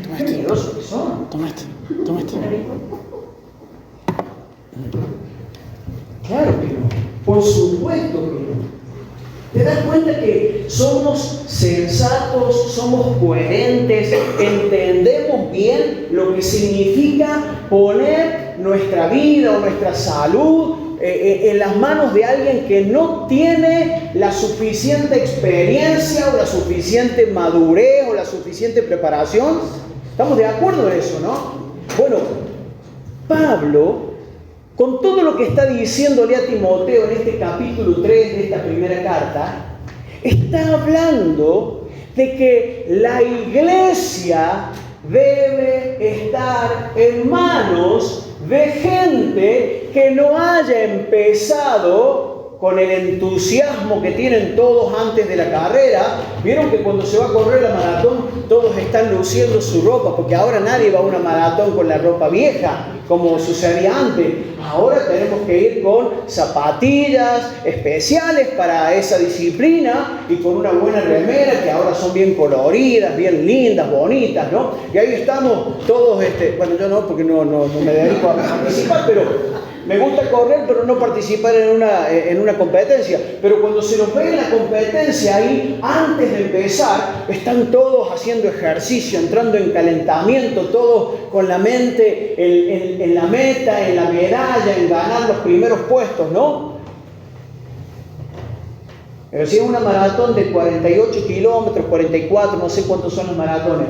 Toma este. Mentirosos que son. Toma este. Claro que no. Por supuesto que no. ¿Te das cuenta que somos sensatos, somos coherentes, entendemos bien lo que significa poner nuestra vida o nuestra salud en las manos de alguien que no tiene la suficiente experiencia o la suficiente madurez o la suficiente preparación? ¿Estamos de acuerdo en eso, no? Bueno, Pablo, con todo lo que está diciéndole a Timoteo en este capítulo 3 de esta primera carta, está hablando de que la iglesia debe estar en manos de gente que no haya empezado con el entusiasmo que tienen todos antes de la carrera. Vieron que cuando se va a correr la maratón, todos están luciendo su ropa, porque ahora nadie va a una maratón con la ropa vieja, como sucedía antes. Ahora tenemos que ir con zapatillas especiales para esa disciplina y con una buena remera, que ahora son bien coloridas, bien lindas, bonitas, ¿no? Y ahí estamos todos, bueno, yo no, porque no me dedico a participar, pero me gusta correr, pero no participar en una competencia. Pero cuando se nos ve en la competencia, ahí, antes de empezar, están todos haciendo ejercicio, entrando en calentamiento, todos con la mente en la meta, en la medalla, en ganar los primeros puestos, ¿no? Pero si es una maratón de 48 kilómetros, 44, no sé cuántos son los maratones.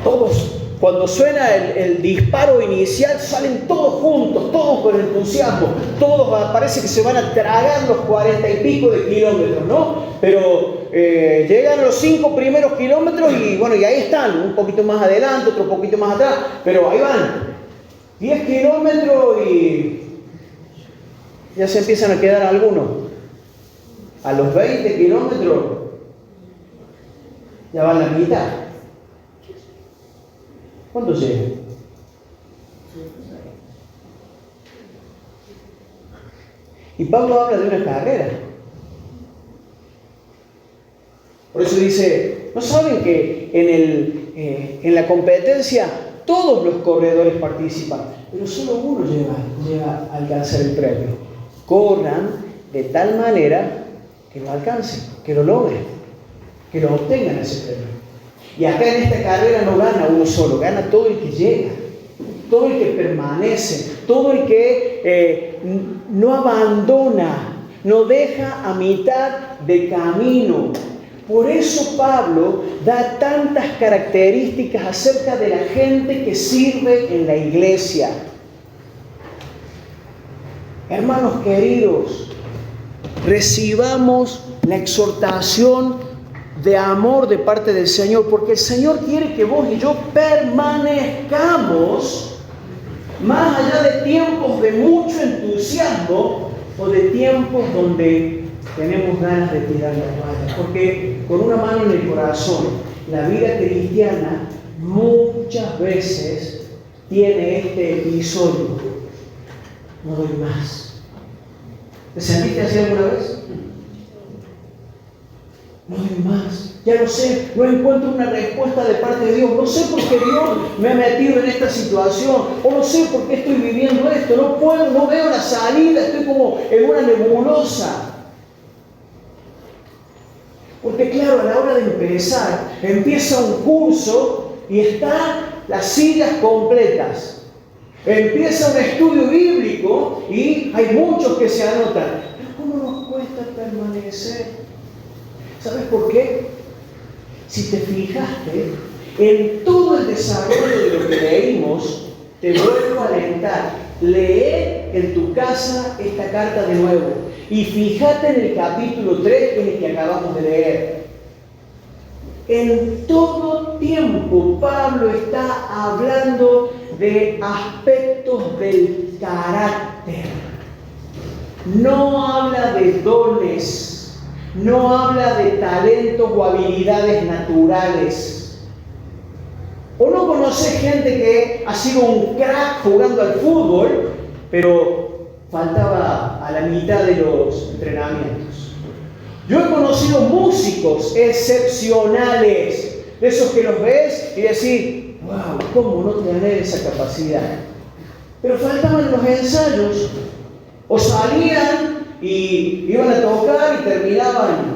Todos, cuando suena el disparo inicial, salen todos juntos, todos con entusiasmo, todos parece que se van a tragar los 40 y pico de kilómetros, ¿no? Pero llegan los 5 primeros kilómetros y bueno, y ahí están, un poquito más adelante, otro poquito más atrás, pero ahí van, 10 kilómetros y ya se empiezan a quedar algunos. A los 20 kilómetros ya van la mitad. ¿Cuánto llega? Y Pablo habla de una carrera. Por eso dice, ¿no saben que en la competencia todos los corredores participan, pero solo uno llega a alcanzar el premio? Corran de tal manera que lo alcancen, que lo logren, que lo obtengan ese premio. Y acá en esta carrera no gana uno solo, gana todo el que llega, todo el que permanece, todo el que no abandona, no deja a mitad de camino. Por eso Pablo da tantas características acerca de la gente que sirve en la iglesia. Hermanos queridos, recibamos la exhortación de amor de parte del Señor, porque el Señor quiere que vos y yo permanezcamos más allá de tiempos de mucho entusiasmo o de tiempos donde tenemos ganas de tirar la toalla. Porque con una mano en el corazón, la vida cristiana muchas veces tiene este episodio: no doy más. ¿Te sentiste así alguna vez? No doy más, ya no sé, no encuentro una respuesta de parte de Dios, no sé por qué Dios me ha metido en esta situación, o no sé por qué estoy viviendo esto, no puedo, no veo la salida, estoy como en una nebulosa. Porque claro, a la hora de empezar, empieza un curso y están las sillas completas. Empieza un estudio bíblico y hay muchos que se anotan. Pero ¿cómo nos cuesta permanecer? ¿Sabes por qué? Si te fijaste, en todo el desarrollo de lo que leímos, te vuelvo a alentar. Lee en tu casa esta carta de nuevo. Y fíjate en el capítulo 3, que es el que acabamos de leer. En todo tiempo Pablo está hablando de aspectos del carácter. No habla de dones. No habla de talentos o habilidades naturales. ¿O no conoces gente que ha sido un crack jugando al fútbol, pero faltaba a la mitad de los entrenamientos? Yo he conocido músicos excepcionales, de esos que los ves y decís, wow, ¿cómo no tener esa capacidad? Pero faltaban los ensayos, o salían y iban a tocar y terminaban,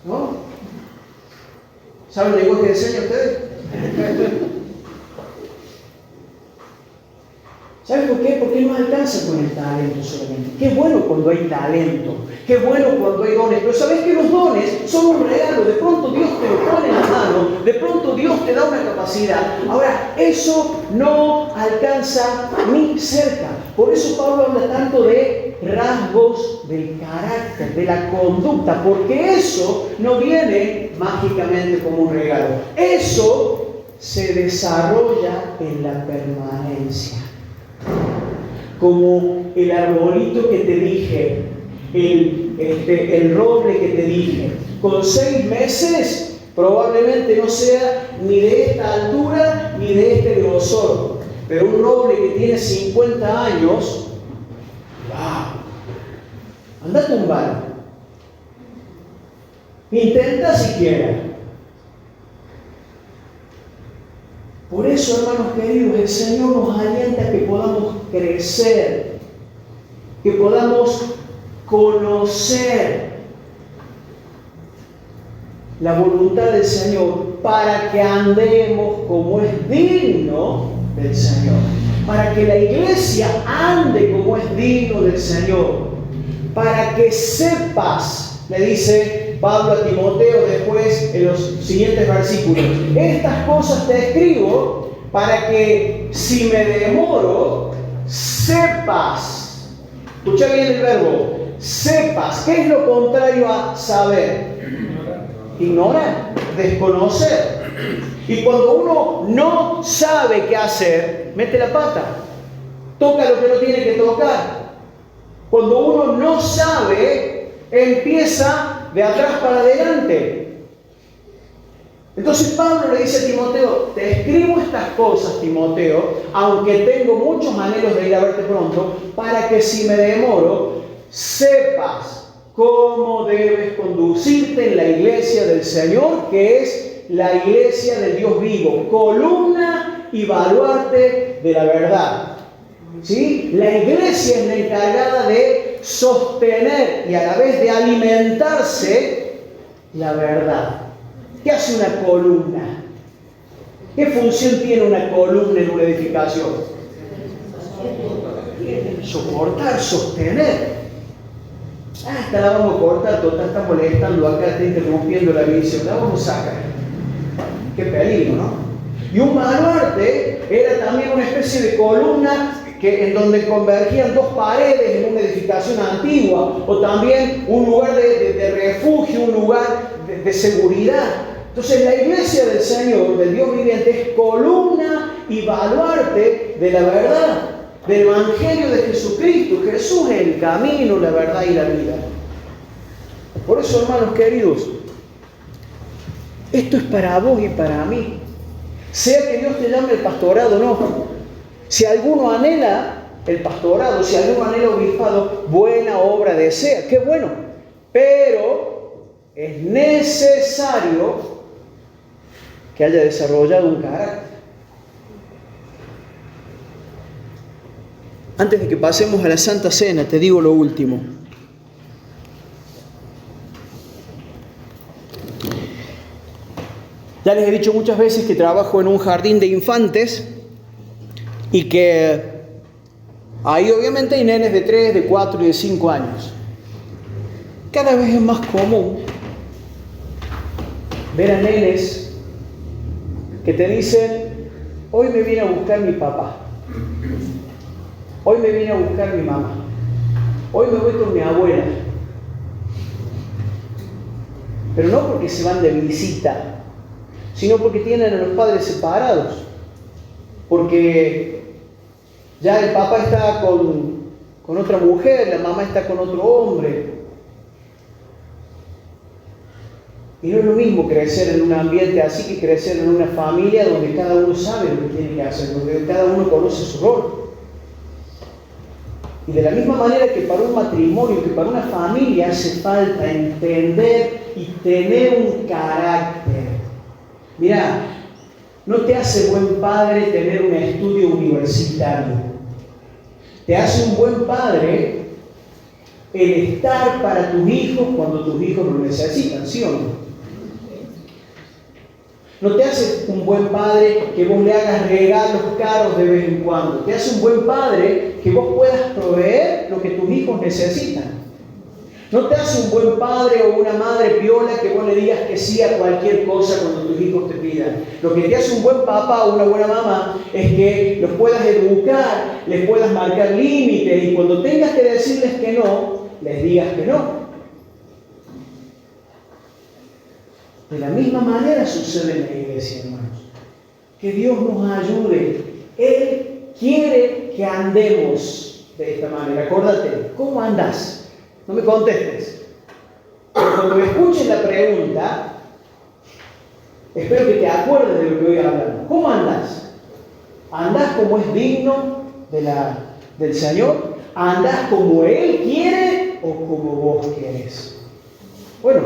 ¿no? ¿Saben el lenguaje de señas ustedes? ¿Saben por qué? Porque no alcanza con el talento solamente. Qué bueno cuando hay talento, qué bueno cuando hay dones, pero ¿sabes que los dones son un regalo? De pronto Dios te lo pone en la mano, de pronto Dios te da una capacidad. Ahora, eso no alcanza ni cerca. Por eso Pablo habla tanto de rasgos del carácter, de la conducta, porque eso no viene mágicamente como un regalo. Eso se desarrolla en la permanencia. Como el arbolito que te dije, el roble que te dije, con 6 meses probablemente no sea ni de esta altura ni de este grosor, pero un roble que tiene 50 años, ¡wow! Anda a tumbar. Intenta siquiera. Por eso, hermanos queridos, el Señor nos alienta a que podamos crecer, que podamos conocer la voluntad del Señor para que andemos como es digno del Señor, para que la iglesia ande como es digno del Señor, para que sepas, le dice Pablo a Timoteo después en los siguientes versículos, estas cosas te escribo para que si me demoro, sepas. Escucha bien el verbo, sepas. ¿Qué es lo contrario a saber? Ignorar, desconocer. Y cuando uno no sabe qué hacer, mete la pata, toca lo que no tiene que tocar. Cuando uno no sabe, empieza de atrás para adelante. Entonces Pablo le dice a Timoteo, te escribo estas cosas, Timoteo, aunque tengo muchos anhelos de ir a verte pronto, para que si me demoro, sepas cómo debes conducirte en la iglesia del Señor, que es la iglesia del Dios vivo, columna y baluarte de la verdad. ¿Sí? La iglesia es la encargada de sostener y a la vez de alimentarse la verdad. ¿Qué hace una columna? ¿Qué función tiene una columna en una edificación? Soportar, sostener. Esta la vamos a cortar, total está molestando acá, está interrumpiendo la visión, la vamos a sacar. Qué peligro, ¿no? Y un baluarte era también una especie de columna en donde convergían 2 paredes en una edificación antigua, o también un lugar de refugio, un lugar de seguridad. Entonces la iglesia del Señor, del Dios viviente, es columna y baluarte de la verdad, del Evangelio de Jesucristo. Jesús es el camino, la verdad y la vida. Por eso, hermanos queridos, esto es para vos y para mí. Sea que Dios te llame el pastorado o no. Si alguno anhela el pastorado, si alguno anhela obispado, buena obra desea, qué bueno. Pero es necesario que haya desarrollado un carácter. Antes de que pasemos a la Santa Cena, te digo lo último. Ya les he dicho muchas veces que trabajo en un jardín de infantes y que ahí obviamente hay nenes de 3, de 4 y de 5 años. Cada vez es más común ver a nenes que te dicen, hoy me viene a buscar mi papá, hoy me viene a buscar mi mamá, hoy me voy con mi abuela. Pero no porque se van de visita, sino porque tienen a los padres separados, porque ya el papá está con otra mujer, la mamá está con otro hombre. Y no es lo mismo crecer en un ambiente así que crecer en una familia donde cada uno sabe lo que tiene que hacer, donde cada uno conoce su rol. Y de la misma manera que para un matrimonio, que para una familia hace falta entender y tener un carácter. Mirá, no te hace buen padre tener un estudio universitario. Te hace un buen padre el estar para tus hijos cuando tus hijos lo necesitan, ¿sí o no? No te hace un buen padre que vos le hagas regalos caros de vez en cuando. Te hace un buen padre que vos puedas proveer lo que tus hijos necesitan. No te hace un buen padre o una madre piola que vos le digas que sí a cualquier cosa cuando tus hijos te pidan. Lo que te hace un buen papá o una buena mamá es que los puedas educar, les puedas marcar límites y cuando tengas que decirles que no, les digas que no. De la misma manera sucede en la iglesia, hermanos. que Dios nos ayude. Él quiere que andemos de esta manera. Acuérdate, ¿cómo andas? No me contestes. Pero cuando me escuches la pregunta, espero que te acuerdes de lo que voy hablando. ¿Cómo andas? ¿Andás como es digno del Señor? ¿Andás como Él quiere o como vos querés? Bueno,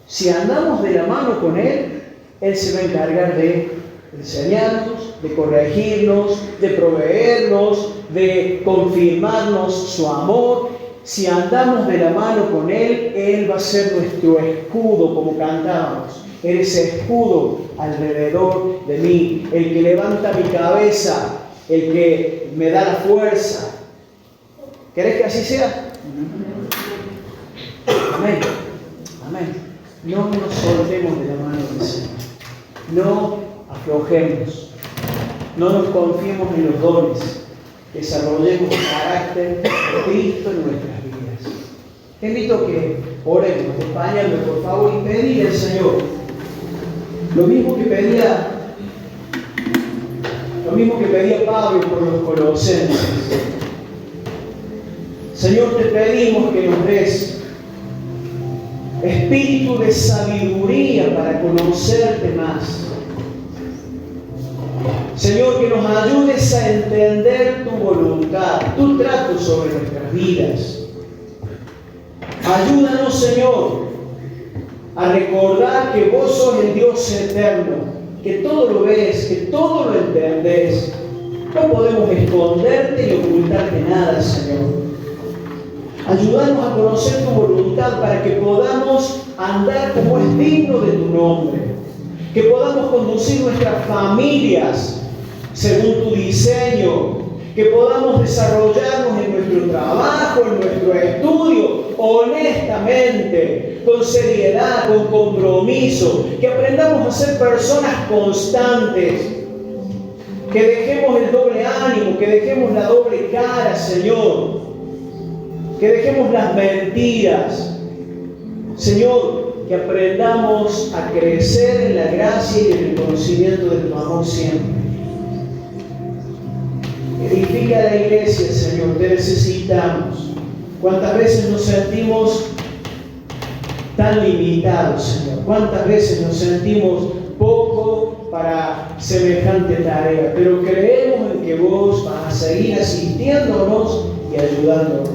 si andamos de la mano con Él, Él se va a encargar de enseñarnos, de corregirnos, de proveernos, de confirmarnos su amor. Si andamos de la mano con Él, Él va a ser nuestro escudo, como cantábamos. Eres escudo alrededor de mí, el que levanta mi cabeza, el que me da la fuerza. ¿Querés que así sea? Amén. Amén. No nos soltemos de la mano del Señor. No aflojemos. No nos confiemos en los dones. Desarrollemos el carácter de Cristo en nuestras vidas. Te invito a que oremos, acompáñame por favor y pedir al Señor lo mismo que pedía Pablo por los colosenses. Señor, te pedimos que nos des espíritu de sabiduría para conocerte más. Señor, que nos ayudes a entender tu voluntad, tu trato sobre nuestras vidas. Ayúdanos, Señor, a recordar que vos sos el Dios eterno, que todo lo ves, que todo lo entendés. No podemos esconderte y ocultarte nada, Señor. Ayúdanos a conocer tu voluntad para que podamos andar como es digno de tu nombre, que podamos conducir nuestras familias según tu diseño, que podamos desarrollarnos en nuestro trabajo, en nuestro estudio, honestamente, con seriedad, con compromiso, que aprendamos a ser personas constantes, que dejemos el doble ánimo, que dejemos la doble cara, Señor, que dejemos las mentiras, Señor, que aprendamos a crecer en la gracia y en el conocimiento de tu amor siempre. Edifica la iglesia, Señor, te necesitamos. ¿Cuántas veces nos sentimos tan limitados, Señor? ¿Cuántas veces nos sentimos poco para semejante tarea? Pero creemos en que vos vas a seguir asistiéndonos y ayudándonos.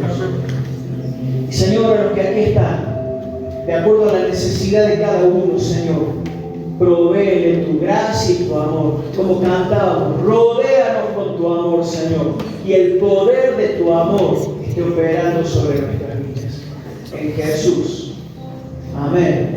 Y Señor, a los que aquí están, de acuerdo a la necesidad de cada uno, Señor, provéele tu gracia y tu amor. Como cantábamos, rodéanos con tu amor, Señor, y el poder de tu amor esté operando sobre nuestras vidas. En Jesús. Amén.